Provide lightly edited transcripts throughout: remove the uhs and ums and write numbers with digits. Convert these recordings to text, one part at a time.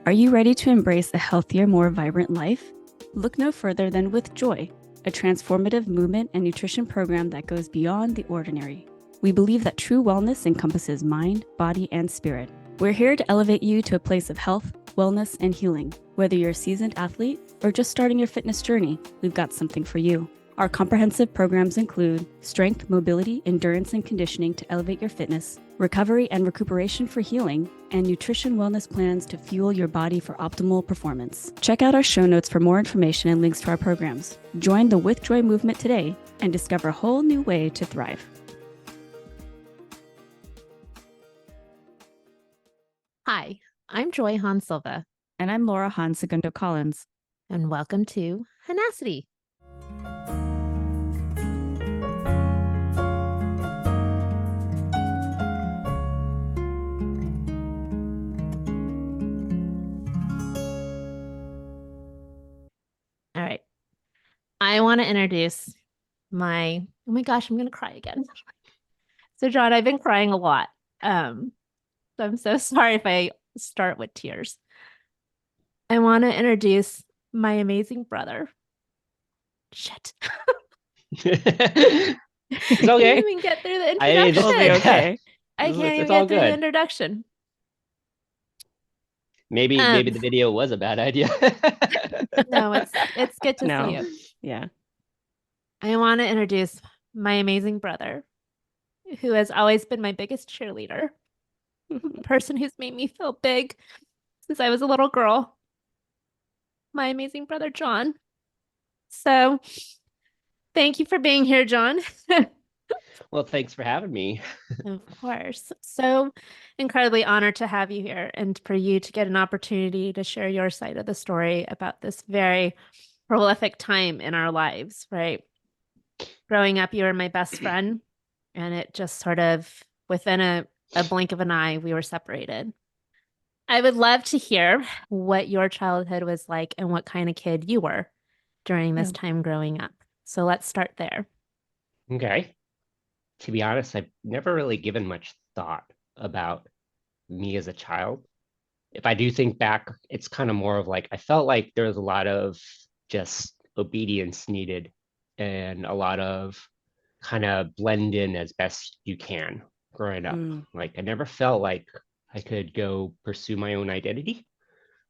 Are you ready to embrace a healthier, more vibrant life? Look no further than With Joy, a transformative movement and nutrition program that goes beyond the ordinary. We believe that true wellness encompasses mind, body, and spirit. We're here to elevate you to a place of health, wellness, and healing. Whether you're a seasoned athlete or just starting your fitness journey, we've got something for you. Our comprehensive programs include strength, mobility, endurance, and conditioning to elevate your fitness, recovery and recuperation for healing, and nutrition wellness plans to fuel your body for optimal performance. Check out our show notes for more information and links to our programs. Join the With Joy movement today and discover a whole new way to thrive. Hi, I'm Joy Hahn Silva, And I'm Laura Hahn Segundo Collins. and welcome to Hahnacity. All right. I want to introduce oh my gosh, I'm going to cry again. So John, I've been crying a lot. So I'm so sorry if I start with tears. I want to introduce my amazing brother. Shit. It's I can't okay. even get through the I introduction. It'll be okay. I can't even It's all get through the good. introduction. Maybe the video was a bad idea. No, it's good to No. see you. Yeah. I want to introduce my amazing brother, who has always been my biggest cheerleader, the person who's made me feel big since I was a little girl, my amazing brother, John. So thank you for being here, John. Well, thanks for having me. Of course. So incredibly honored to have you here and for you to get an opportunity to share your side of the story about this very prolific time in our lives, right? Growing up, you were my best friend, and it just sort of within a blink of an eye, we were separated. I would love to hear what your childhood was like and what kind of kid you were during this time growing up. So let's start there. Okay. To be honest, I've never really given much thought about me as a child. If I do think back, it's kind of more of like I felt like there was a lot of just obedience needed and a lot of kind of blend in as best you can growing up. Like I never felt like I could go pursue my own identity,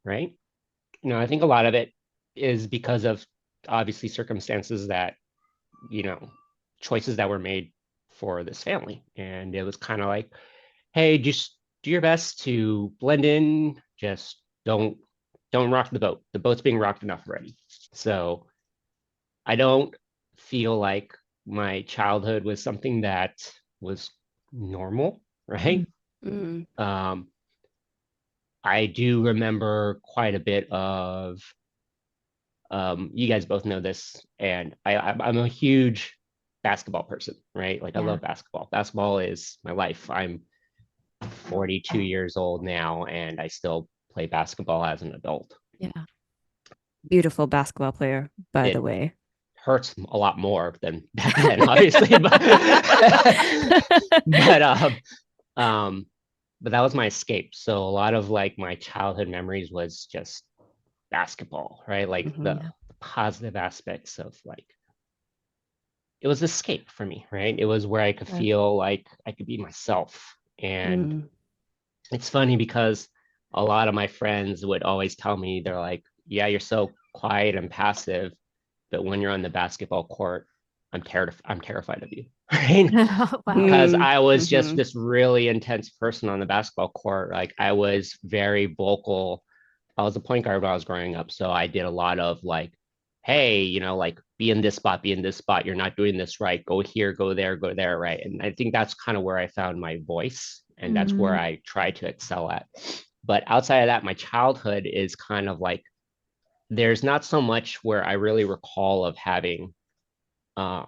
right? I think a lot of it is because of obviously circumstances that, choices that were made for this family. And it was kind of like, hey, just do your best to blend in, just don't rock the boat. The boat's being rocked enough already. So I don't feel like my childhood was something that was normal, right? I do remember quite a bit of you guys both know this, and I'm a huge basketball person, right? Like I love basketball. Basketball is my life. I'm 42 years old now, and I still play basketball as an adult. Yeah. Beautiful basketball player, by the way. Hurts a lot more than back then, obviously, but but that was my escape. So a lot of like my childhood memories was just basketball, right? Like the positive aspects of like it was escape for me, right? It was where I could feel like I could be myself. And it's funny because a lot of my friends would always tell me, they're like, yeah, you're so quiet and passive, but when you're on the basketball court, I'm terrified of you, right? Because I was just this really intense person on the basketball court. Like I was very vocal. I was a point guard when I was growing up, so I did a lot of like, hey, like be in this spot, you're not doing this right, go here, go there, right? And I think that's kind of where I found my voice, and that's where I try to excel at. But outside of that, my childhood is kind of like there's not so much where I really recall of having I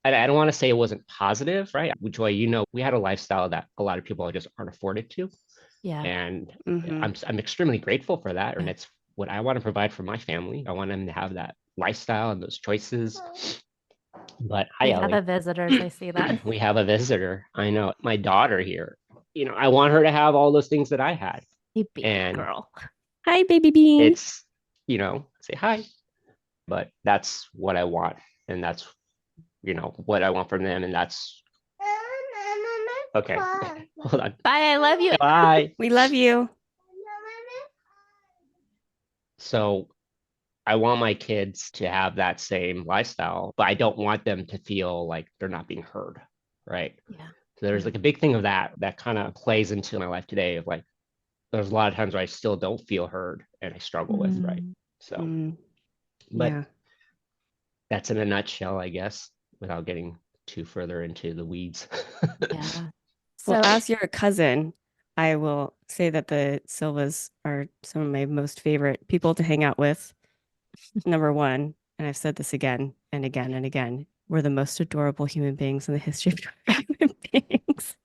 don't want to say it wasn't positive, right? Joy, we had a lifestyle that a lot of people just aren't afforded to. Yeah. And I'm extremely grateful for that. And it's what I want to provide for my family. I want them to have that lifestyle and those choices. But we have a visitor. I see that. We have a visitor. I know. My daughter here. I want her to have all those things that I had. Hey, baby And girl. Hi, baby bean. it's, say hi, but that's what I want. And that's, what I want from them. And that's okay. Hold on. Bye. I love you. Bye. We love you. So I want my kids to have that same lifestyle, but I don't want them to feel like they're not being heard. Right. Yeah. So there's Yeah. like a big thing of that kind of plays into my life today of like, there's a lot of times where I still don't feel heard and I struggle with, right? So, but Yeah. that's in a nutshell, I guess, without getting too further into the weeds. Yeah. Well, So as you're a cousin, I will say that the Silvas are some of my most favorite people to hang out with. Number one, and I've said this again and again and again, we're the most adorable human beings in the history of human beings.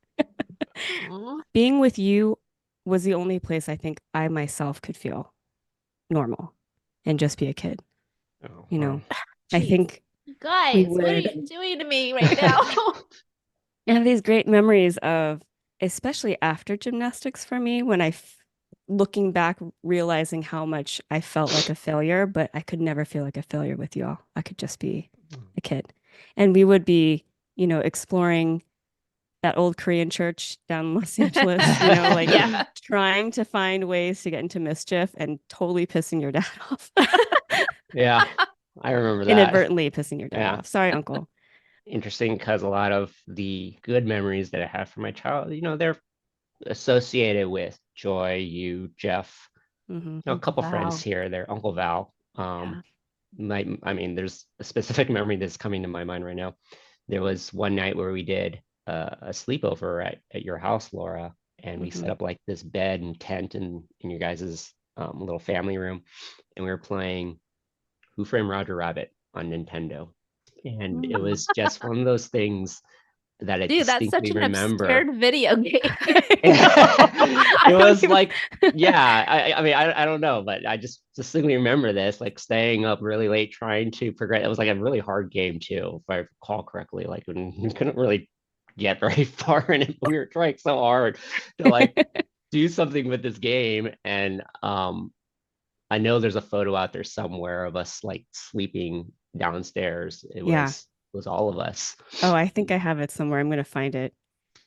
aw. Being with you was the only place I think I myself could feel normal and just be a kid. Oh, You know, wow. I Jeez. think we Guys, what are would you doing to me right now? have these great memories of, especially after gymnastics for me, when looking back, realizing how much I felt like a failure, but I could never feel like a failure with you all. I could just be a kid. And we would be, exploring that old Korean church down in Los Angeles, like Yeah. trying to find ways to get into mischief and totally pissing your dad off. Yeah, I remember that. Inadvertently pissing your dad Yeah. off. Sorry, uncle. Interesting because a lot of the good memories that I have from my child, they're associated with Joy, you, Jeff, Hmm. a Uncle couple friends Val. here, their Uncle Val. Yeah. There's a specific memory that's coming to my mind right now. There was one night where we did a sleepover at your house, Laura, and we set up like this bed and tent in your guys's little family room, and we were playing Who Framed Roger Rabbit on Nintendo, and it was just one of those things that I Dude, that's such distinctly an remember. obscure video game. It was like, yeah, I don't know, but I just distinctly remember this, like staying up really late trying to progress. It was like a really hard game too, if I recall correctly. Like we couldn't really get very far in it, but we were trying so hard to like do something with this game. And I know there's a photo out there somewhere of us like sleeping downstairs. Yeah. It was all of us. Oh, I think I have it somewhere. I'm going to find it.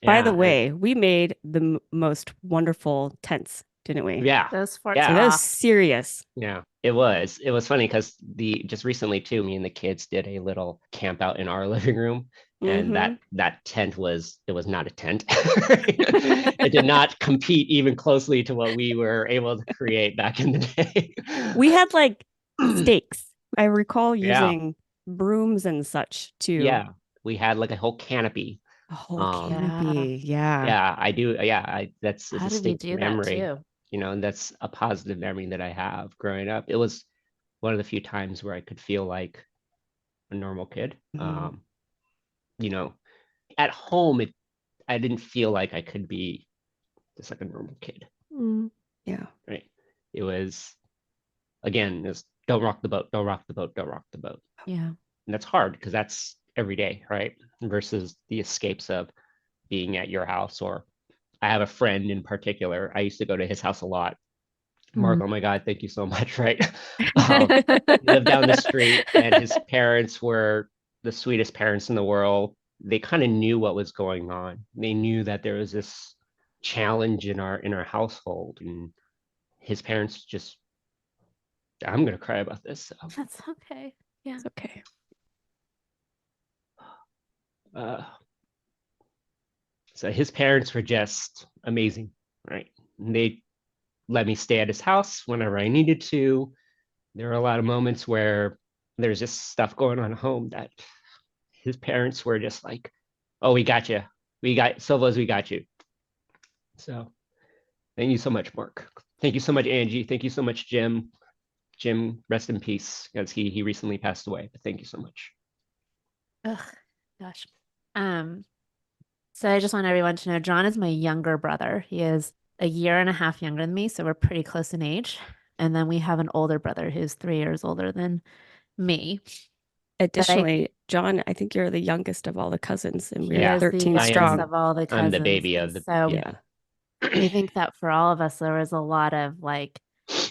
By the Yeah, way, we made the most wonderful tents, didn't we? yeah, Those forts And yeah. are that was off. serious. Yeah, it was. It was funny because just recently too, me and the kids did a little camp out in our living room, and Hmm. that tent it was not a tent. It did not compete even closely to what we were able to create back in the day. We had like stakes. I recall Yeah, using brooms and such to yeah. We had like a whole canopy. a whole Um, Yeah. canopy. Yeah. yeah, I do. Yeah, that's a How did we distinct do that memory. too? And that's a positive memory that I have growing up. It was one of the few times where I could feel like a normal kid. Mhm. You know, at home, I didn't feel like I could be just like a normal kid, Mm. Yeah. right? It was again, just don't rock the boat, don't rock the boat, don't rock the boat, Yeah. and that's hard because that's every day, right? Versus the escapes of being at your house, or I have a friend in particular. I used to go to his house a lot. Mark, Mm. oh my God, thank you so much, right? He lived down the street, and his parents were the sweetest parents in the world. They kind of knew what was going on. They knew that there was this challenge in our household, and his parents just, I'm gonna cry about this. That's okay. Yeah. It's okay. Uh, so his parents were just amazing, right? And they let me stay at his house whenever I needed to. There were a lot of moments where there's just stuff going on at home that his parents were just like, "Oh, we got you. We got Silva's. We got you." So thank you so much, Mark. Thank you so much, Angie. Thank you so much, Jim. Jim, rest in peace, because he recently passed away. But thank you so much. Ugh, gosh. So I just want everyone to know John is my younger brother. He is a year and a half younger than me, so we're pretty close in age. And then we have an older brother who's 3 years older than me. Additionally, John, I think you're the youngest of all the cousins, and He we're Yeah, is the 13 I youngest am. strong. of all the I'm the cousins. baby And of the so yeah. Yeah. I think that for all of us, there was a lot of like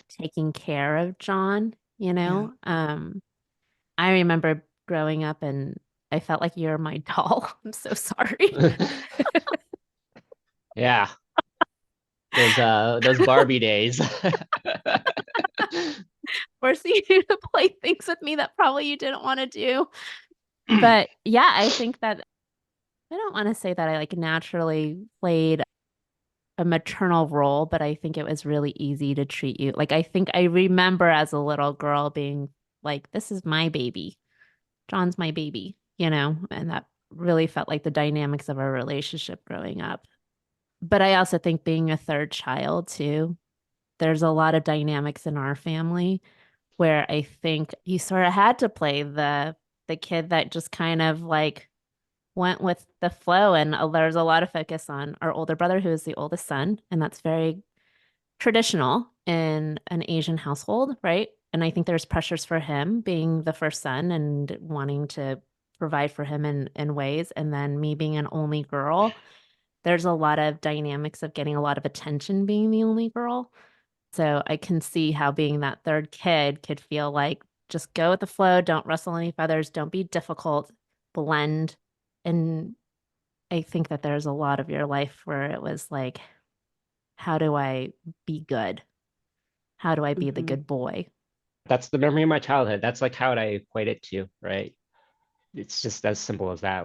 taking care of John, you know? I remember growing up and I felt like you're my doll. I'm so sorry. Yeah, those Barbie days. Forcing you to play things with me that probably you didn't want to do. But yeah, I think that I don't want to say that I like naturally played a maternal role, but I think it was really easy to treat you. Like I think I remember as a little girl being like, this is my baby. John's my baby, you know, and that really felt like the dynamics of our relationship growing up. But I also think being a third child too, there's a lot of dynamics in our family where I think you sort of had to play the kid that just kind of like went with the flow. And there's a lot of focus on our older brother, who is the oldest son, and that's very traditional in an Asian household, right? And I think there's pressures for him being the first son and wanting to provide for him in ways. And then me being an only girl, there's a lot of dynamics of getting a lot of attention being the only girl. So I can see how being that third kid could feel like just go with the flow, don't rustle any feathers, don't be difficult, blend. And I think that there's a lot of your life where it was like, how do I be good? How do I be the good boy? That's the memory of my childhood. That's like how I equate it to, right? It's just as simple as that.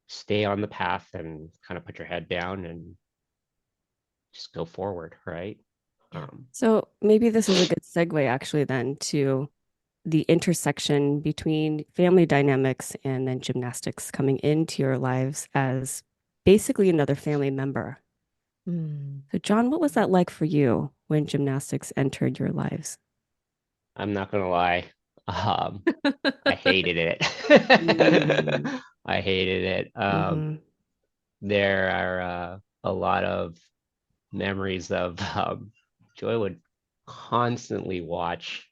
Stay on the path and kind of put your head down and just go forward, right? So maybe this is a good segue actually then to the intersection between family dynamics and then gymnastics coming into your lives as basically another family member. So John, what was that like for you when gymnastics entered your lives? I'm not gonna lie. I hated it. Mm. I hated it. Mhm. There are a lot of memories of Joy would constantly watch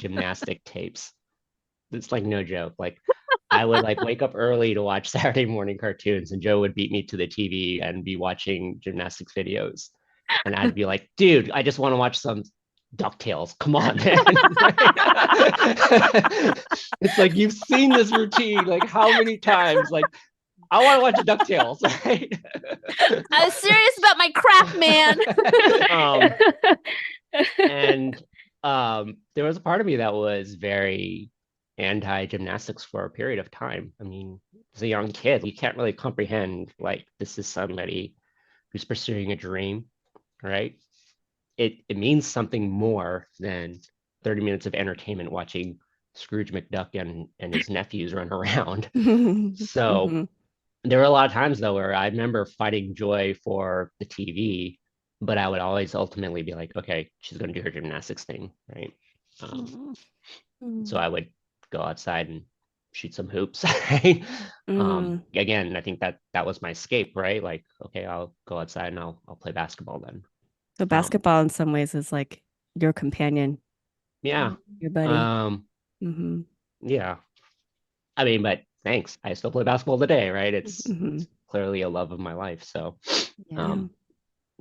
gymnastic tapes. It's like no joke. Like I would like wake up early to watch Saturday morning cartoons, and Joe would beat me to the TV and be watching gymnastics videos. And I'd be like, dude, I just want to watch some DuckTales. Come on, man. It's like you've seen this routine like how many times? Like, I want to watch DuckTales, right? I was serious about my craft, man. And there was a part of me that was very anti-gymnastics for a period of time. I mean, as a young kid, you can't really comprehend like this is somebody who's pursuing a dream, right? It means something more than 30 minutes of entertainment watching Scrooge McDuck and his nephews run around. So Mhm. there were a lot of times though where I remember fighting Joy for the TV, but I would always ultimately be like, okay, she's going to do her gymnastics thing, right? So I would go outside and shoot some hoops. Right? Mm. Again, I think that was my escape, right? Like, okay, I'll go outside and I'll play basketball then. So basketball in some ways is like your companion, Yeah. your buddy. Hmm. Yeah. I mean, but thanks. I still play basketball today, right? Hmm. It's clearly a love of my life. So Yeah. um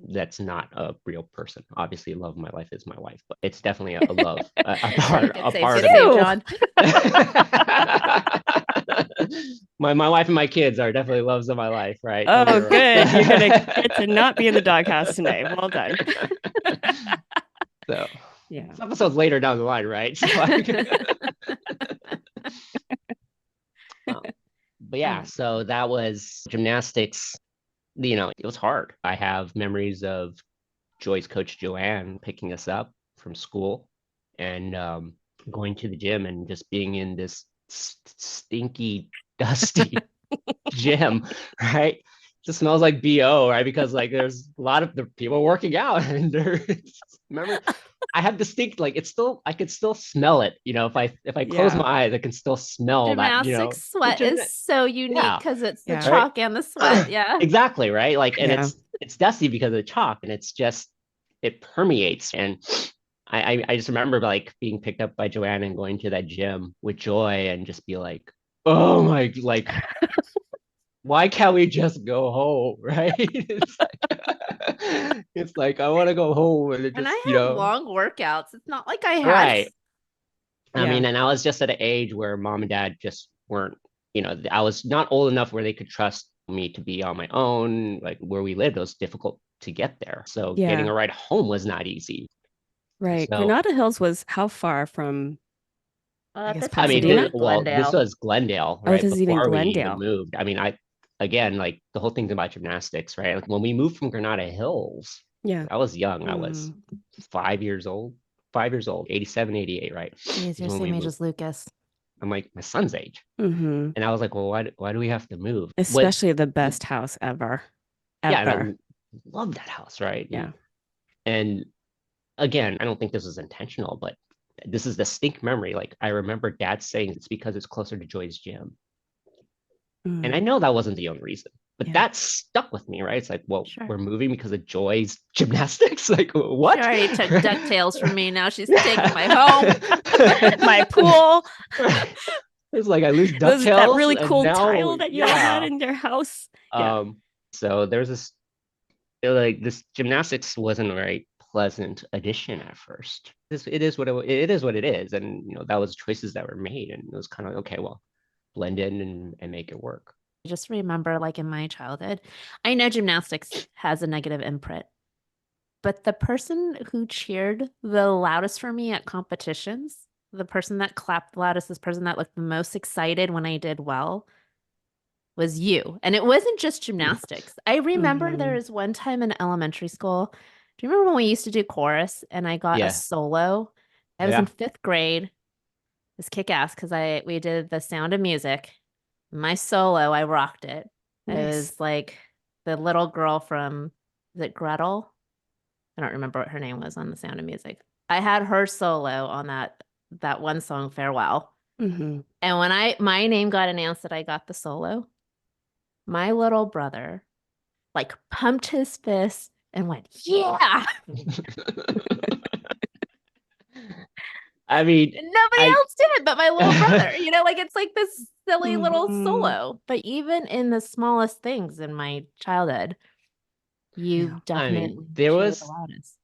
that's not a real person. Obviously, love of my life is my wife, but it's definitely a love, a part, Good a save, part good of save, it. Ew. John. My wife and my kids are definitely loves of my life, right? Don't get Oh, me wrong. good. You're gonna get to not be in the doghouse tonight. Well done. So Yeah. this episode's later down the line, right? So but yeah, so that was gymnastics. You know, it was hard. I have memories of Joy's coach Joanne picking us up from school and going to the gym and just being in this stinky, dusty gym, right? Just smells like BO, right? Because like there's a lot of the people working out and there's remember I have distinct like it's still I could still smell it, you know, if I close my Yeah. eyes, I can still smell that, you know, Gymnastics sweat is so unique yeah, because it's the Yeah. right. chalk and the sweat. Yeah. Exactly, right? Like and Yeah. it's dusty because of the chalk and it's just it permeates and I just remember like being picked up by Joanne and going to that gym with Joy and just be like, oh my, like why can't we just go home, right? It's like I want to go home and it And just, I have long workouts. It's not like I had right. I mean, and I was just at an age where mom and dad just weren't, I was not old enough where they could trust me to be on my own. Like where we lived, it was difficult to get there. So getting a ride home was not easy. Right. So, Granada Hills was how far from, I at guess, the time I mean, it was Pasadena? this Glendale. was Glendale, Oh, right? this is even Before we even Glendale. moved. I mean, again, like the whole thing's about gymnastics, right? Like when we moved from Granada Hills, Yeah. I was young. I was 5 years old, 5 years old, 87, 88, right? Jeez, you're When we same age moved. as Lucas. I'm like my son's age. Mm-hmm. And I was like, well, why do we have to move? Especially the best house ever. Yeah, and Ever. I love that house, right? Yeah. And again, I don't think this was intentional, but this is distinct memory. Like I remember dad saying it's because it's closer to Joy's gym. And I know that wasn't the only reason, but that stuck with me, right? It's like, well, we're moving because of Joy's gymnastics. Like, what? She already took DuckTales from me. Now she's taking my home, my pool. It's like I lose DuckTales. That really cool now, tile that you all had in your house. So there's this gymnastics wasn't a very pleasant addition at first. It is what it is, and that was choices that were made, and it was kind of okay. Well, blend in and make it work. I just remember, like in my childhood, I know gymnastics has a negative imprint, but the person who cheered the loudest for me at competitions, the person that clapped the loudest, this person that looked the most excited when I did well, was you. And it wasn't just gymnastics. I remember there was one time in elementary school. Do you remember when we used to do chorus and I got a solo? I was in 5th grade. It was kick-ass because we did The Sound of Music. My solo, I rocked it. Nice. It was like the little girl from, is it Gretel? I don't remember what her name was on The Sound of Music. I had her solo on that one song, Farewell. And when my name got announced that I got the solo, my little brother like pumped his fist and went, yeah. I mean, nobody else did but my little brother. Like it's like this silly little solo. But even in the smallest things in my childhood, you definitely there was the loudest.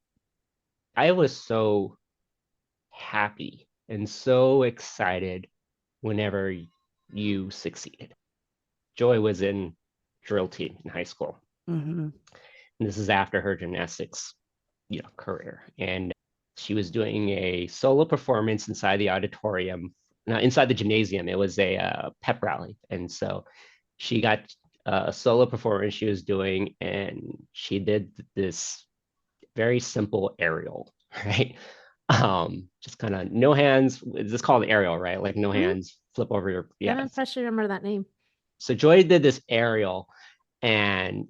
I was so happy and so excited whenever you succeeded. Joy was in drill team in high school. And this is after her gymnastics, career. And she was doing a solo performance inside the auditorium, inside the gymnasium. It was a pep rally. And so she got a solo performance she was doing, and she did this very simple aerial, right? Just kind of no hands. It's just called aerial, right? Like no hands, flip over your. Yeah. I'm impressed you remember that name. So Joy did this aerial, and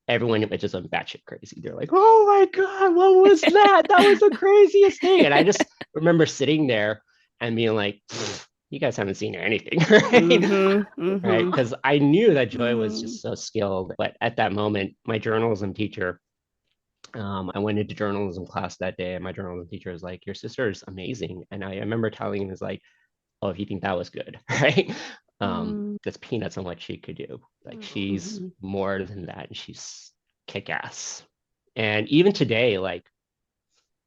everyone just went batshit crazy. They're like, "Oh my god, what was that? That was the craziest thing!" And I just remember sitting there and being like, "You guys haven't seen anything, right?" Right? Because I knew that Joy was just so skilled. But at that moment, my journalism teacher. I went into journalism class that day, and my journalism teacher was like, "Your sister is amazing." And I remember telling him, "Is like, oh, if you think that was good, right? That's peanuts on what she could do. Like she's more than that, and she's kick-ass." And even today, like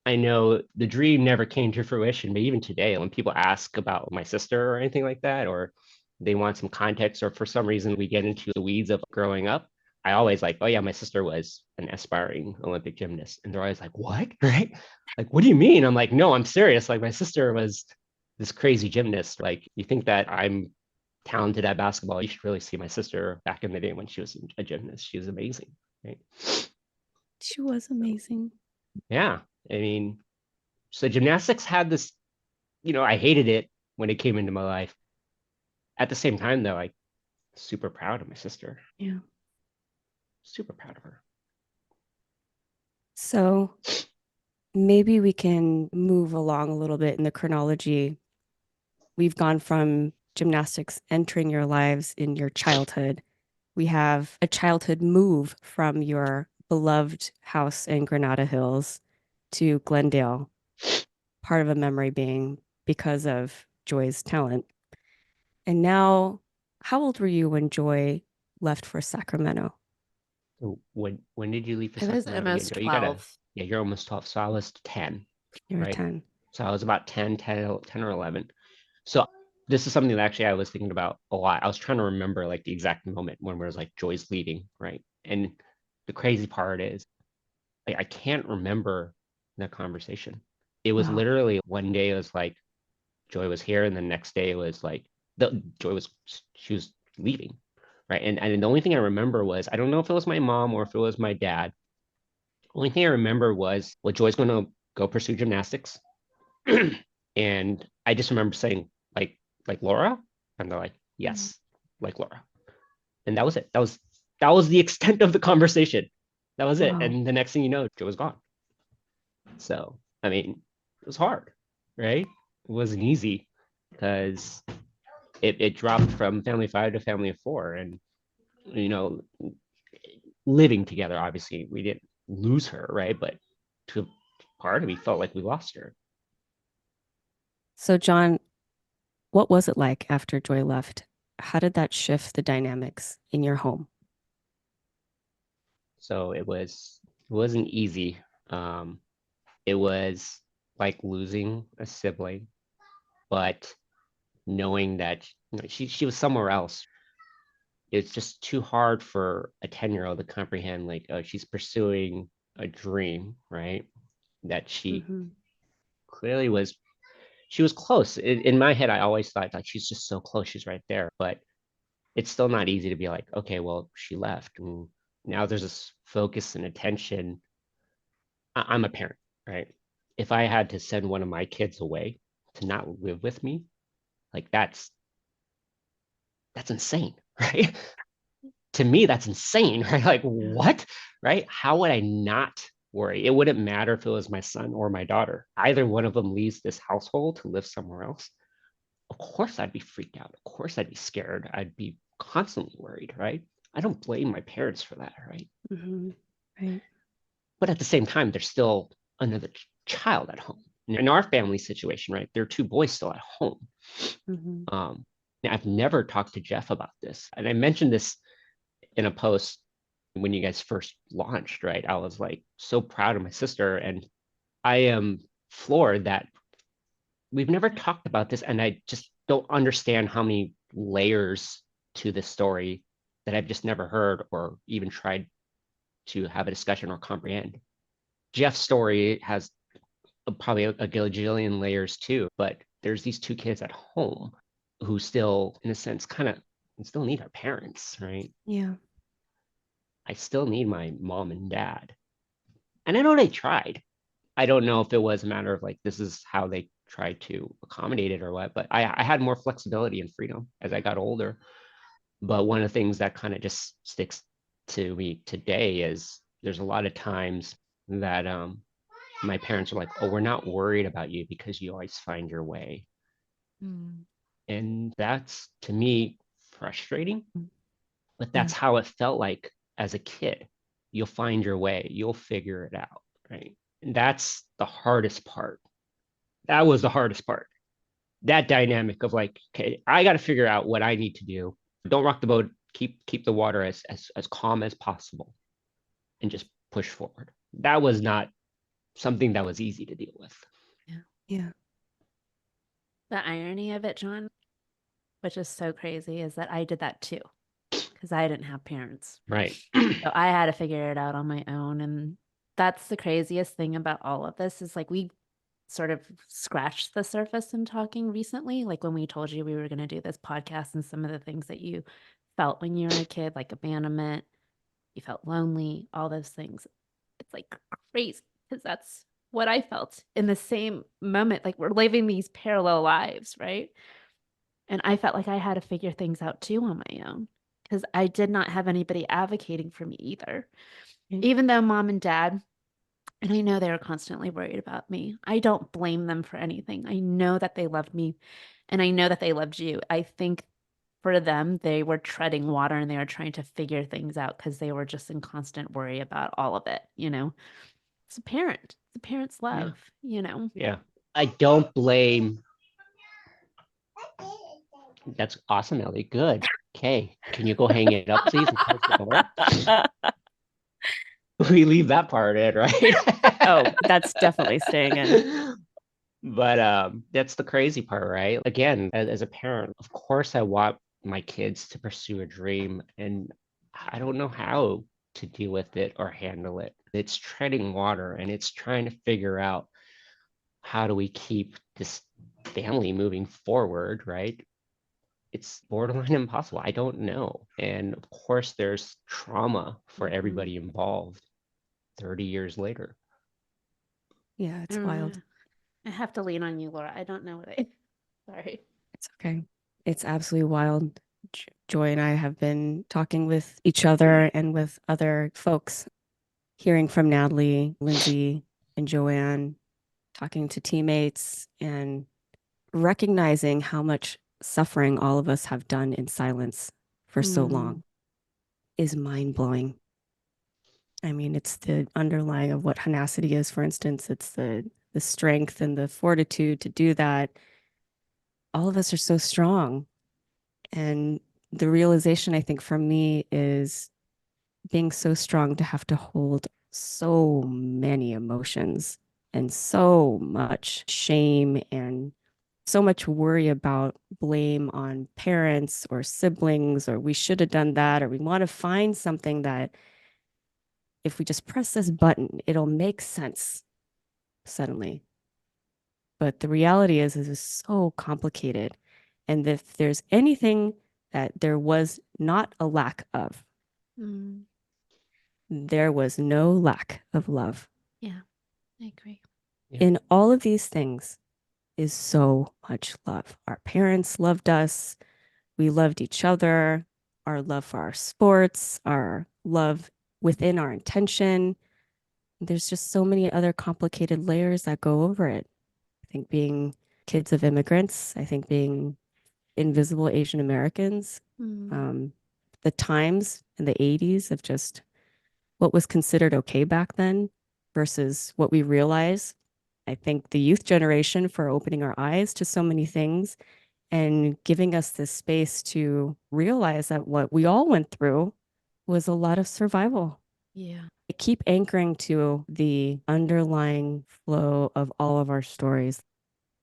I know the dream never came to fruition, but even today, when people ask about my sister or anything like that, or they want some context, or for some reason we get into the weeds of growing up, I always like, oh yeah, my sister was an aspiring Olympic gymnast. And they're always like, what? Right? Like, what do you mean? I'm like, no, I'm serious. Like my sister was this crazy gymnast. Like you think that I'm talented at basketball, you should really see my sister back in the day when she was a gymnast. She was amazing, right? She was amazing. Yeah. I mean, so gymnastics had this, I hated it when it came into my life. At the same time, though, I'm super proud of my sister. Yeah. Super proud of her. So maybe we can move along a little bit in the chronology. We've gone from gymnastics entering your lives in your childhood. We have a childhood move from your beloved house in Granada Hills to Glendale, part of a memory being because of Joy's talent. And now, how old were you when Joy left for Sacramento? So when did you leave for I was Sacramento again, almost Joe? 12. Yeah, you're almost 12. So I was 10, You were right? 10. So I was about 10 or 11. So this is something that actually I was thinking about a lot. I was trying to remember like the exact moment when we was like Joy's leaving, right? And the crazy part is I can't remember that conversation. It was Wow. literally one day it was like Joy was here, and the next day it was like she was leaving, right? And the only thing I remember was I don't know if it was my mom or if it was my dad. The only thing I remember was, well, Joy's going to go pursue gymnastics, and I just remember saying like Laura, and they're like yes, like Laura, and that was it. That was the extent of the conversation. That was it. Wow. And the next thing you know, Joe was gone. So I mean, it was hard, right? It wasn't easy because it dropped from family of 5 to family of 4, and you know, living together. Obviously, we didn't lose her, right? But to a part of me felt like we lost her. So, John, what was it like after Joy left? How did that shift the dynamics in your home? So it wasn't easy. Um, it was like losing a sibling, but knowing that she was somewhere else. It's just too hard for a 10-year-old to comprehend, like, oh, she's pursuing a dream, right? That she clearly was, she was close. In my head, I always thought like she's just so close, she's right there. But it's still not easy to be like, okay, well, she left. And now there's this focus and attention. I'm a parent, right? If I had to send one of my kids away to not live with me, like that's insane, right? To me, that's insane, right? Like, what, right? How would I not worry? It wouldn't matter if it was my son or my daughter. Either one of them leaves this household to live somewhere else. Of course, I'd be freaked out. Of course, I'd be scared. I'd be constantly worried, right? I don't blame my parents for that, right? Right. But at the same time, there's still another child at home. In our family situation, right? There are 2 boys still at home. I've never talked to Jeff about this. And I mentioned this in a post when you guys first launched, right? I was like so proud of my sister, and I am floored that we've never talked about this, and I just don't understand how many layers to this story that I've just never heard or even tried to have a discussion or comprehend. Jeff's story has probably a gajillion layers too, but there's these 2 kids at home who still, in a sense, kind of still need our parents, right? Yeah. I still need my mom and dad. And I know they tried. I don't know if it was a matter of like, this is how they tried to accommodate it or what, but I had more flexibility and freedom as I got older. But one of the things that kind of just sticks to me today is there's a lot of times that my parents are like, oh, we're not worried about you because you always find your way. And that's to me frustrating, but that's how it felt like as a kid. You'll find your way, you'll figure it out, right? And that's the hardest part. That was the hardest part. That dynamic of like, okay, I got to figure out what I need to do. Don't rock the boat. Keep the water as calm as possible, and just push forward. That was not something that was easy to deal with. Yeah. The irony of it, John, which is so crazy, is that I did that too because I didn't have parents. Right. So I had to figure it out on my own. And that's the craziest thing about all of this is like we sort of scratched the surface in talking recently. Like when we told you we were going to do this podcast and some of the things that you felt when you were a kid, like abandonment, you felt lonely, all those things. It's like crazy because that's what I felt in the same moment. Like we're living these parallel lives, right? And I felt like I had to figure things out too on my own because I did not have anybody advocating for me either. Even though mom and dad, and I know they were constantly worried about me, I don't blame them for anything. I know that they loved me and I know that they loved you. I think for them, they were treading water and they were trying to figure things out because they were just in constant worry about all of it, you know? It's a parent, it's a parent's love, you know? Yeah. I don't blame. That's awesome, Ellie. Good. Okay, can you go hang it up, please, and close the door? We leave that part in, right? Oh, that's definitely staying in. But that's the crazy part, right? Again, as a parent, of course I want my kids to pursue a dream, and I don't know how to deal with it or handle it. It's treading water, and it's trying to figure out how do we keep this family moving forward, right? It's borderline impossible. I don't know. And of course, there's trauma for everybody involved 30 years later. Yeah, it's wild. I have to lean on you, Laura. I don't know what I. Sorry. It's okay. It's absolutely wild. Joy and I have been talking with each other and with other folks, hearing from Natalie, Lindsay, and Joanne, talking to teammates, and recognizing how much suffering all of us have done in silence for so long is mind-blowing. I mean, it's the underlying of what Hahnacity is, for instance. It's the strength and the fortitude to do that. All of us are so strong. And the realization, I think, for me is being so strong to have to hold so many emotions and so much shame and so much worry about blame on parents or siblings, or we should have done that, or we want to find something that if we just press this button, it'll make sense suddenly. But the reality is it's so complicated. And if there's anything that there was not a lack of, there was no lack of love. Yeah, I agree. Yeah. In all of these things is so much love. Our parents loved us. We loved each other. Our love for our sports, our love within our intention. There's just so many other complicated layers that go over it. I think being kids of immigrants, I think being invisible Asian Americans, the times in the 80s of just what was considered okay back then versus what we realize. I think the youth generation for opening our eyes to so many things and giving us this space to realize that what we all went through was a lot of survival. Yeah. I keep anchoring to the underlying flow of all of our stories.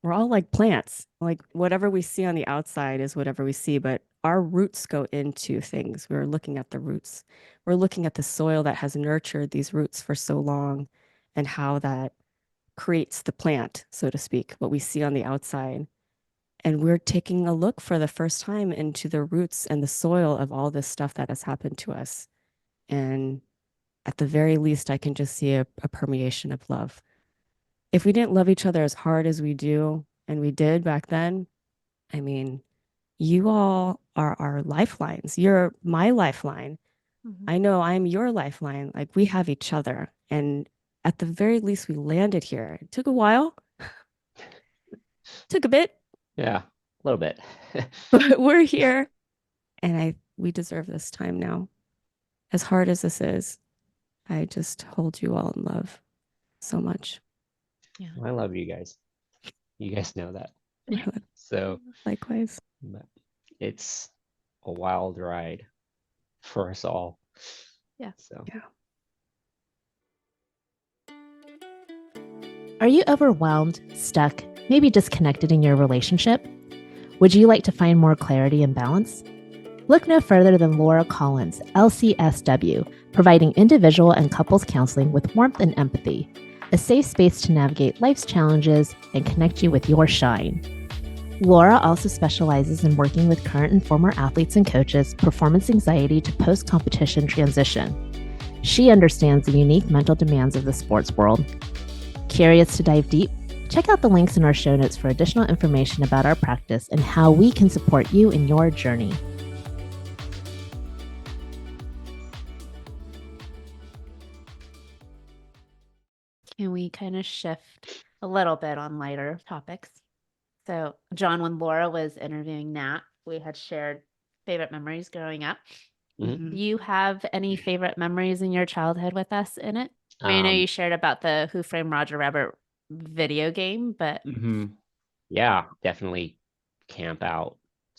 We're all like plants. Like whatever we see on the outside is whatever we see, but our roots go into things. We're looking at the roots. We're looking at the soil that has nurtured these roots for so long and how that creates the plant, so to speak, what we see on the outside. And we're taking a look for the first time into the roots and the soil of all this stuff that has happened to us. And at the very least, I can just see a permeation of love. If we didn't love each other as hard as we do, and we did back then, I mean, you all are our lifelines. You're my lifeline. I know I'm your lifeline. Like we have each other. And at the very least, we landed here. It took a while, took a bit. Yeah, a little bit. But we're here. And we deserve this time now. As hard as this is, I just hold you all in love so much. Yeah. I love you guys. You guys know that. So likewise. It's a wild ride for us all. Yeah. So yeah. Are you overwhelmed, stuck, maybe disconnected in your relationship? Would you like to find more clarity and balance? Look no further than Laura Collins, LCSW, providing individual and couples counseling with warmth and empathy, a safe space to navigate life's challenges and connect you with your shine. Laura also specializes in working with current and former athletes and coaches, performance anxiety to post-competition transition. She understands the unique mental demands of the sports world. Curious to dive deep? Check out the links in our show notes for additional information about our practice and how we can support you in your journey. Can we kind of shift a little bit on lighter topics? So, John, when Laura was interviewing Nat, we had shared favorite memories growing up. Do you have any favorite memories in your childhood with us in it? I mean, I know you shared about the Who Framed Roger Rabbit video game, but yeah, definitely camp out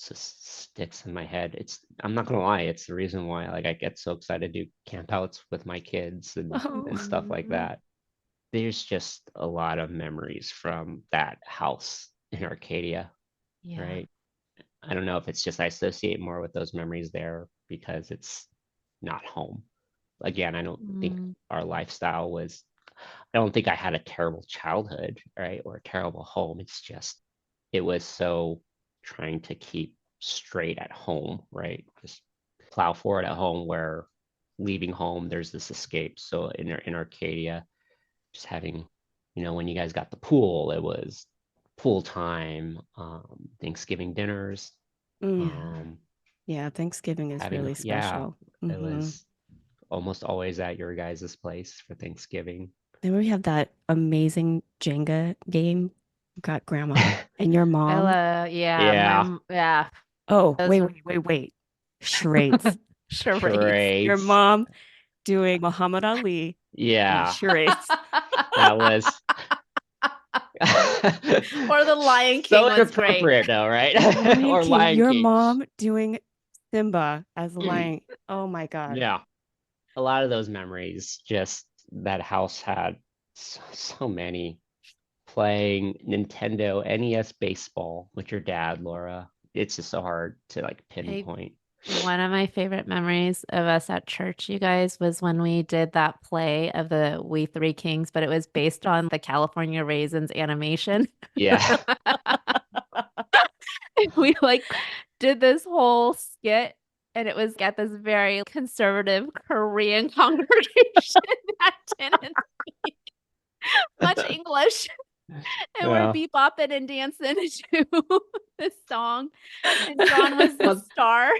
just sticks in my head. I'm not gonna lie, it's the reason why like I get so excited to do campouts with my kids and stuff like that. There's just a lot of memories from that house in Arcadia, right? I don't know if it's just I associate more with those memories there because it's not home. Again, I don't think our lifestyle was, I don't think I had a terrible childhood, right? Or a terrible home. It's just, it was so trying to keep straight at home, right? Just plow forward at home where leaving home, there's this escape. So in Arcadia, just having, when you guys got the pool, it was pool time, Thanksgiving dinners. Yeah, Thanksgiving is really special. It was almost always at your guys' place for Thanksgiving. Then we have that amazing Jenga game. Got grandma and your mom. Yeah. Oh, wait. Charades. Charades. Your mom doing Muhammad Ali. Yeah. Charades. That was or the Lion King so was inappropriate, though, right? Or Lion your King. mom doing Simba as Lion. Oh my God. Yeah. A lot of those memories, just that house had so many. Playing Nintendo NES baseball with your dad, Laura. It's just so hard to like pinpoint. One of my favorite memories of us at church, you guys, was when we did that play of the We Three Kings, but it was based on the California Raisins animation. Yeah. We like did this whole skit, and it was at this very conservative Korean congregation that didn't speak much English. And we're bebopping and dancing to this song. And John was the star.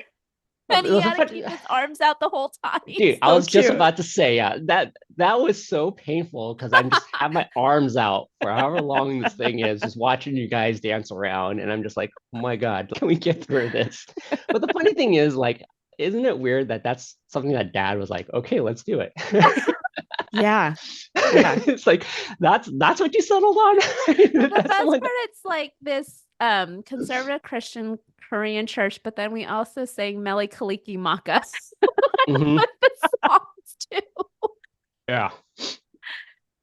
And he had to keep his arms out the whole time. Dude, I was just about to say, that was so painful because I just have my arms out for however long this thing is, just watching you guys dance around. And I'm just like, oh my God, can we get through this? But the funny thing is, like, isn't it weird that that's something that dad was like, okay, let's do it. Yeah. It's like, that's what you settled on. The best part, it's like this conservative Christian Korean church, but then we also sang Mele Kaliki Maka with the songs too. Yeah.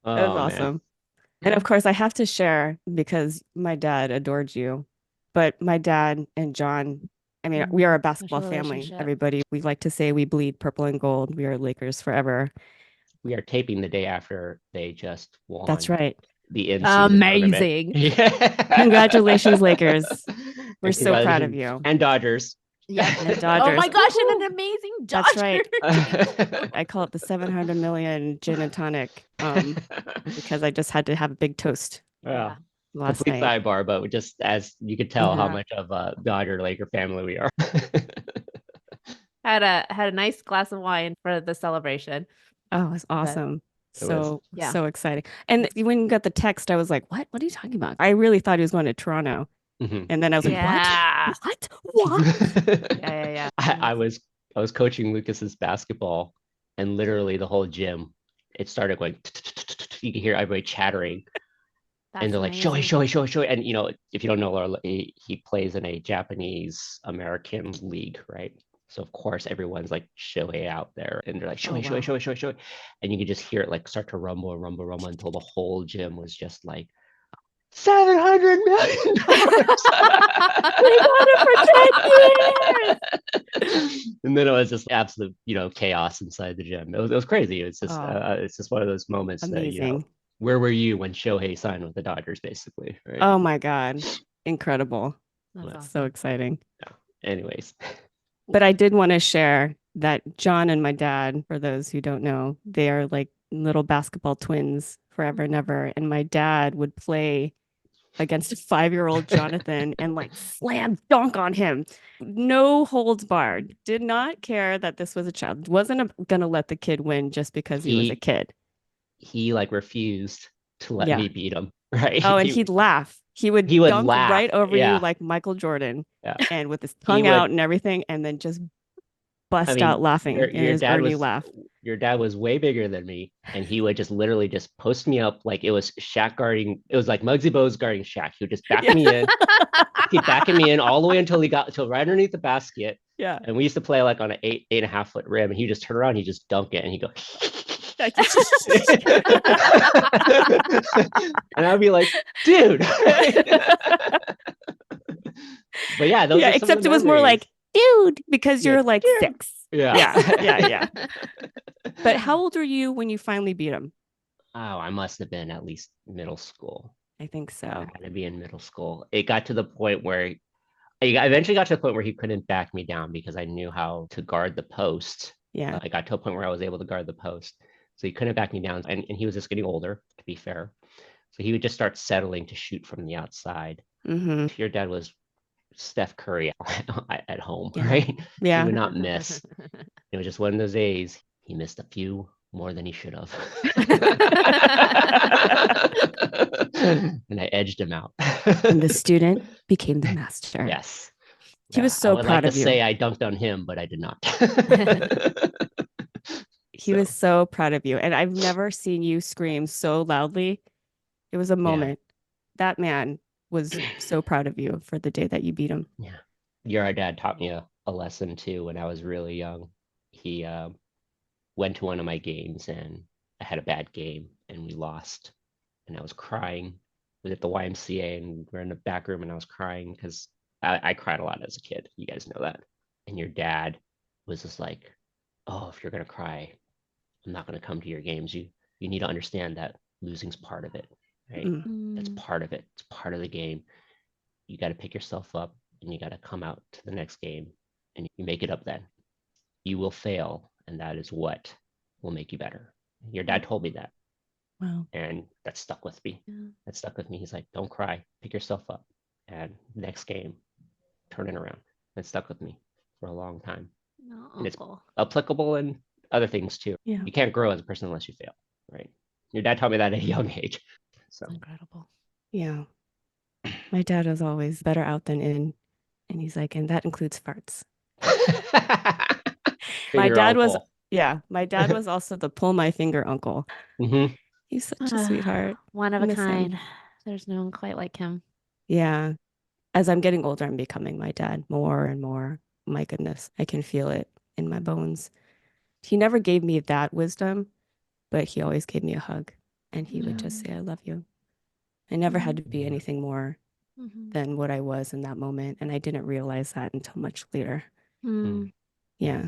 That was awesome. Man. And of course I have to share, because my dad adored you, but my dad and John, I mean, we are a basketball family, everybody. We like to say we bleed purple and gold. We are Lakers forever. We are taping the day after they just won. That's right. The amazing. Congratulations, Lakers. We're so proud of you. And Dodgers. Yeah. And Dodgers. Oh my gosh, and an amazing Dodger. That's right. I call it the 700 million gin and tonic because I just had to have a big toast. Yeah. Last Complete night. Sidebar, but just as you could tell how much of a Dodger Laker family we are. Had a nice glass of wine for the celebration. Oh, it was awesome. So exciting. And when you got the text, I was like, what are you talking about? I really thought he was going to Toronto. And then I was like, what? Yeah. I was coaching Lucas's basketball, and literally the whole gym, it started going, you could hear everybody chattering. And they're like, Shohei. And, if you don't know, he plays in a Japanese American league, right? So, of course, everyone's like Shohei out there. And they're like, Shohei. And you could just hear it like start to rumble until the whole gym was just like, $700 million. We got it for 10 years. And then it was just absolute, chaos inside the gym. It was crazy. It's just it's just one of those moments amazing. That, where were you when Shohei signed with the Dodgers, basically? Right? Oh my God. Incredible. That's awesome. So exciting. Yeah. Anyways. But I did want to share that John and my dad, for those who don't know, they are like little basketball twins forever and ever. And my dad would play against a 5-year-old Jonathan and like slam dunk on him. No holds barred. Did not care that this was a child. Wasn't going to let the kid win just because he was a kid. He like refused to let me beat him. Right. Oh, and he'd laugh. He would dunk right over you like Michael Jordan, and with his tongue out and everything, and then just bust out laughing in his Ernie laugh. Your dad was way bigger than me, and he would just literally just post me up like it was Shaq guarding. It was like Muggsy Bogues guarding Shaq. He would just back me in, keep backing me in all the way until he got till right underneath the basket. Yeah. And we used to play like on an 8.5 foot rim, and he just turn around, he just dunk it, and he go. And I'd be like, dude. But yeah, those yeah, are some except of the it was more like, dude, because Yeah, you're like dude. 6. Yeah. But how old were you when you finally beat him? Oh, I must have been at least middle school. I think so. I had to be in middle school. It got to the point where I eventually got to the point where he couldn't back me down because I knew how to guard the post. Yeah. I got to a point where I was able to guard the post. So he couldn't back me down. And he was just getting older, to be fair. So he would just start settling to shoot from the outside. Mm-hmm. Your dad was Steph Curry at home, Yeah. right? Yeah. He would not miss. It was just one of those days. He missed a few more than he should have. And I edged him out. And the student became the master. Yes. He was so I would proud like of to you. say I dunked on him, but I did not. He was so proud of you. And I've never seen you scream so loudly. It was a moment. That man was so proud of you for the day that you beat him. Yeah. Your dad taught me a lesson too when I was really young. He went to one of my games and I had a bad game and we lost. And I was crying. We was at the YMCA and we're in the back room and I was crying because I cried a lot as a kid. You guys know that. And your dad was just like, oh, if you're going to cry, I'm not going to come to your games. You need to understand that losing's part of it, right? That's part of it. It's part of the game. You got to pick yourself up and you got to come out to the next game and you make it up then. You will fail, and that is what will make you better. Your dad told me that. Wow. And that stuck with me. That stuck with me. He's like, don't cry, pick yourself up. And next game, turn it around. That stuck with me for a long time. And it's applicable in other things too. Yeah. You can't grow as a person unless you fail, right? Your dad taught me that at a young age. So incredible. Yeah. My dad was always better out than in. And he's like, and that includes farts. My dad was also the pull my finger uncle. Mm-hmm. He's such a sweetheart. One of a kind. There's no one quite like him. Yeah. As I'm getting older, I'm becoming my dad more and more. My goodness, I can feel it in my bones. He never gave me that wisdom, but he always gave me a hug. And he would just say, I love you. I never had to be anything more than what I was in that moment. And I didn't realize that until much later. Yeah.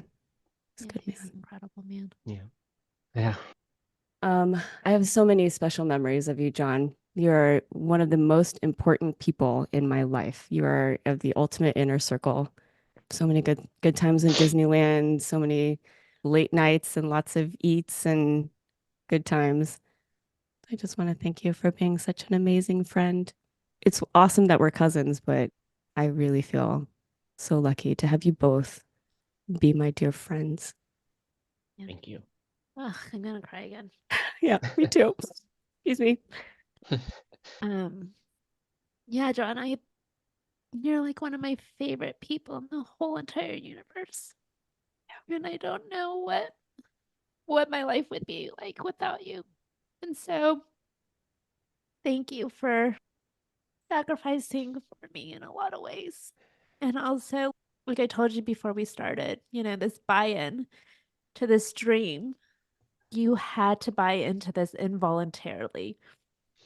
It's good, man. Incredible, man. Yeah. I have so many special memories of you, John. You're one of the most important people in my life. You are of the ultimate inner circle. So many good times in Disneyland, so many late nights and lots of eats and good times. I just want to thank you for being such an amazing friend. It's awesome that we're cousins, but I really feel so lucky to have you both be my dear friends. Thank you. Ugh, I'm gonna cry again. Yeah, me too. Excuse me. Yeah, John, you're like one of my favorite people in the whole entire universe. And I don't know what my life would be like without you. And so thank you for sacrificing for me in a lot of ways. And also, like I told you before we started, this buy-in to this dream, you had to buy into this involuntarily.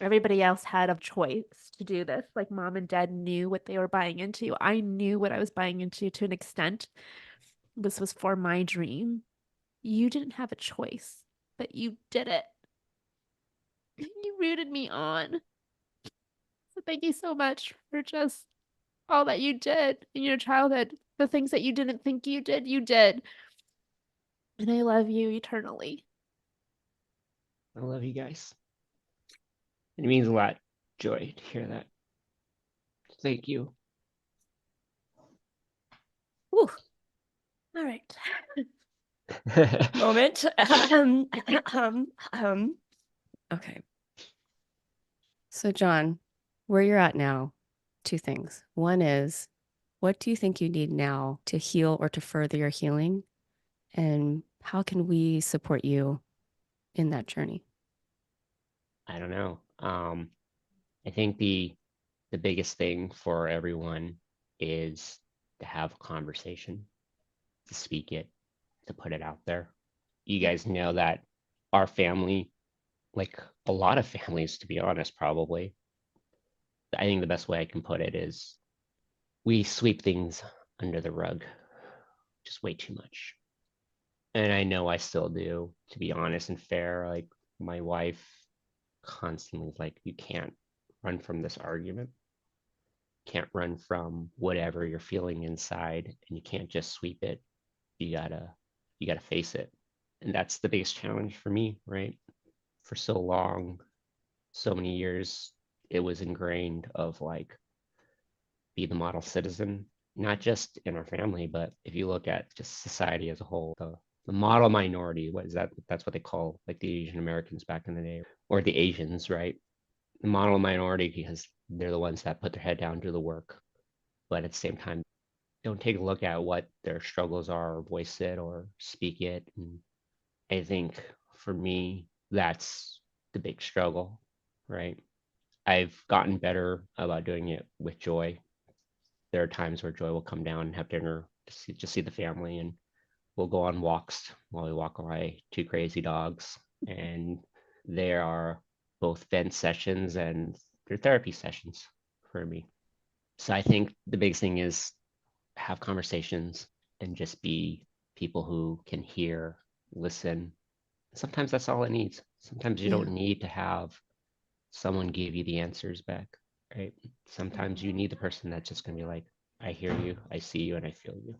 Everybody else had a choice to do this. Like mom and dad knew what they were buying into. I knew what I was buying into to an extent. This was for my dream. You didn't have a choice, but you did it. You rooted me on. So thank you so much for just all that you did in your childhood. The things that you didn't think you did, you did. And I love you eternally. I love you guys. It means a lot, Joy, to hear that. Thank you. Ooh. All right. Moment. Okay. So, John, where you're at now, 2 things. One is, what do you think you need now to heal or to further your healing? And how can we support you in that journey? I don't know. I think the biggest thing for everyone is to have a conversation, to speak it, to put it out there. You guys know that our family, like a lot of families, to be honest, probably, I think the best way I can put it is we sweep things under the rug just way too much. And I know I still do, to be honest and fair. Like my wife constantly is like, you can't run from this argument. Can't run from whatever you're feeling inside, and you can't just sweep it. You gotta face it. And that's the biggest challenge for me, right? For so long, so many years, it was ingrained of like be the model citizen, not just in our family, but if you look at just society as a whole, the model minority, what is that? That's what they call like the Asian Americans back in the day, or the Asians, right? The model minority because they're the ones that put their head down, do the work, but at the same time, don't take a look at what their struggles are, or voice it, or speak it. And I think for me, that's the big struggle, right? I've gotten better about doing it with Joy. There are times where Joy will come down and have dinner, just see the family, and we'll go on walks while we walk away two crazy dogs. And there are both vent sessions and they're therapy sessions for me. So I think the biggest thing is have conversations and just be people who can hear, listen. Sometimes that's all it needs. Sometimes you don't need to have someone give you the answers back, right? Sometimes you need the person that's just going to be like, I hear you, I see you, and I feel you.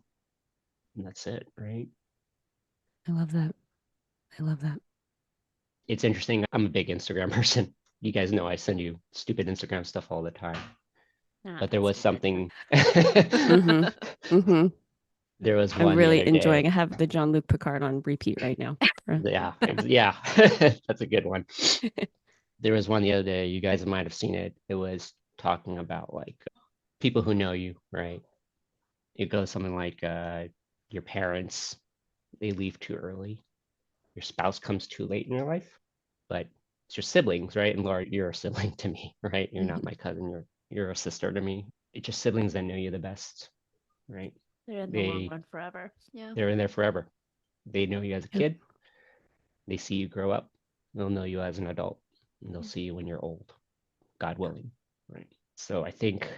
And that's it, right? I love that. I love that. It's interesting. I'm a big Instagram person. You guys know I send you stupid Instagram stuff all the time. But there was something. Mm-hmm. There was I'm one the really other enjoying. day. I have the Jean-Luc Picard on repeat right now. Yeah, yeah, that's a good one. There was one the other day. You guys might have seen it. It was talking about like people who know you, right? It goes something like your parents, they leave too early. Your spouse comes too late in your life, but it's your siblings, right? And Laura, you're a sibling to me, right? You're not my cousin. You're a sister to me. It's your siblings that know you the best, right? They're in the long run forever. Yeah. They're in there forever. They know you as a kid. They see you grow up. They'll know you as an adult. And they'll see you when you're old, God willing, right? So I think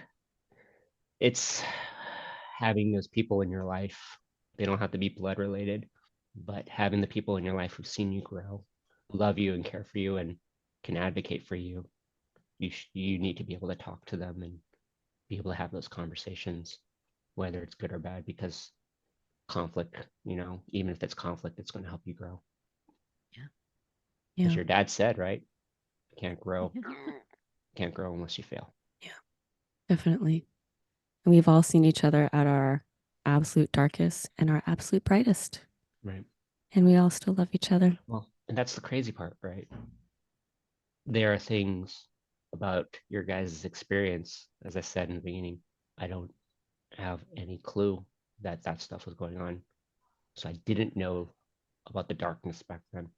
it's having those people in your life. They don't have to be blood related, but having the people in your life who've seen you grow, love you and care for you and can advocate for you. You need to be able to talk to them and be able to have those conversations, whether it's good or bad, because conflict, even if it's conflict, it's going to help you grow. As your dad said, right? Can't grow unless you fail. Yeah, definitely. And we've all seen each other at our absolute darkest and our absolute brightest. Right. And we all still love each other. Well, and that's the crazy part, right? There are things about your guys' experience, as I said in the beginning, I don't have any clue that stuff was going on. So I didn't know about the darkness back then.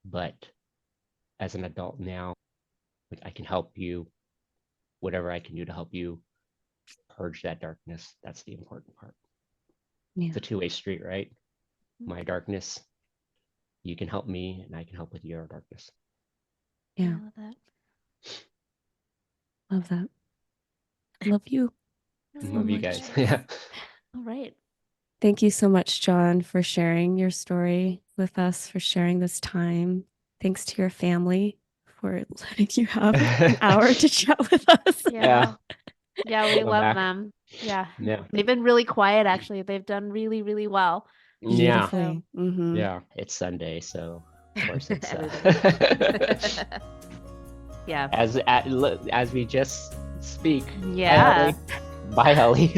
But as an adult now, like I can help you, whatever I can do to help you purge that darkness. That's the important part. Yeah. It's a two-way street, right? My darkness, you can help me and I can help with your darkness. Yeah. I love that. Love that. Love you. Love you guys. Yeah. All right. Thank you so much, John, for sharing your story with us, for sharing this time. Thanks to your family for letting you have an hour to chat with us. Yeah. Yeah, we love them. Yeah. They've been really quiet, actually. They've done really, really well. Beautifully. Yeah. Mm-hmm. Yeah. It's Sunday, so of course it's yeah. As we just speak. Yeah. Bye, Ellie.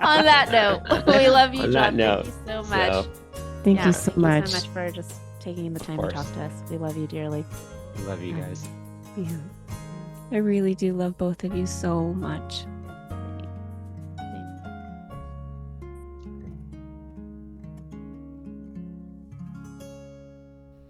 On that note, we love you, John. Thank you so much. Thank you so much. Thank you so much for just taking the time to talk to us. We love you dearly. Love you guys. Yeah. I really do love both of you so much.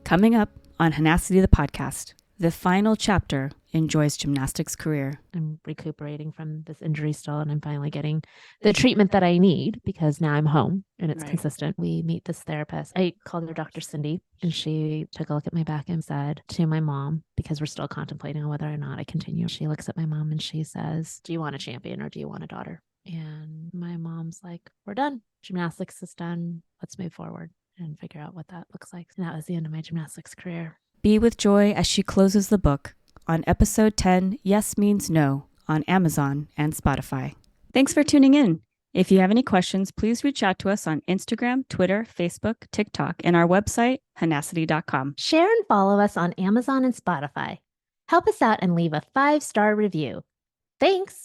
Coming up on Hahnacity the podcast, the final chapter in Joy's gymnastics career. I'm recuperating from this injury still, and I'm finally getting the treatment that I need because now I'm home and it's consistent. We meet this therapist. I called her Dr. Cindy, and she took a look at my back and said to my mom, because we're still contemplating on whether or not I continue, she looks at my mom and she says, "Do you want a champion or do you want a daughter?" And my mom's like, "We're done. Gymnastics is done. Let's move forward and figure out what that looks like." And that was the end of my gymnastics career. Be with Joy as she closes the book on episode 10, Yes Means No, on Amazon and Spotify. Thanks for tuning in. If you have any questions, please reach out to us on Instagram, Twitter, Facebook, TikTok, and our website, hahnacity.com. Share and follow us on Amazon and Spotify. Help us out and leave a 5-star review. Thanks.